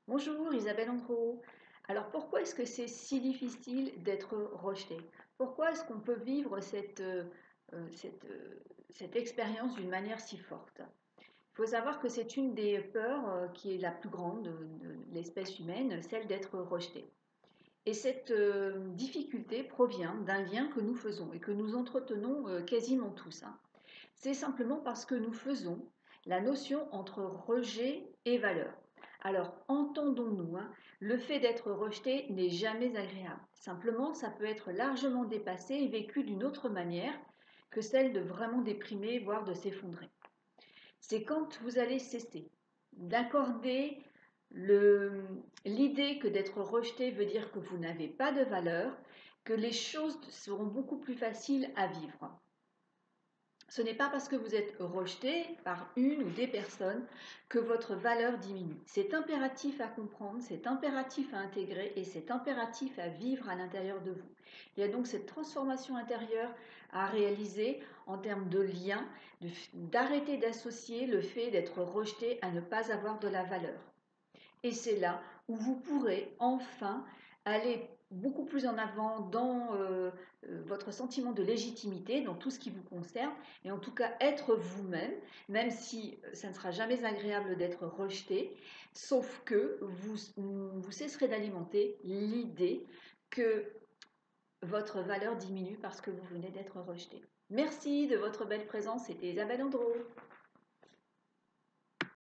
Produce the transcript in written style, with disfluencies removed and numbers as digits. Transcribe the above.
Bonjour Isabelle Andro. Alors pourquoi est-ce que c'est si difficile d'être rejeté? Pourquoi est-ce qu'on peut vivre cette expérience d'une manière si forte? Il faut savoir que c'est une des peurs qui est la plus grande de l'espèce humaine, celle d'être rejeté. Et cette difficulté provient d'un lien que nous faisons et que nous entretenons quasiment tous, hein. C'est simplement parce que nous faisons la notion entre rejet et valeur. Alors, entendons-nous, hein, le fait d'être rejeté n'est jamais agréable. Simplement, ça peut être largement dépassé et vécu d'une autre manière que celle de vraiment déprimer, voire de s'effondrer. C'est quand vous allez cesser d'accorder l'idée que d'être rejeté veut dire que vous n'avez pas de valeur, que les choses seront beaucoup plus faciles à vivre. Ce n'est pas parce que vous êtes rejeté par une ou des personnes que votre valeur diminue. C'est impératif à comprendre, c'est impératif à intégrer et c'est impératif à vivre à l'intérieur de vous. Il y a donc cette transformation intérieure à réaliser en termes de lien, d'arrêter d'associer le fait d'être rejeté à ne pas avoir de la valeur. Et c'est là où vous pourrez enfin aller beaucoup plus en avant dans votre sentiment de légitimité, dans tout ce qui vous concerne, et en tout cas être vous-même, même si ça ne sera jamais agréable d'être rejeté, sauf que vous cesserez d'alimenter l'idée que votre valeur diminue parce que vous venez d'être rejeté. Merci de votre belle présence, c'était Isabelle Andro.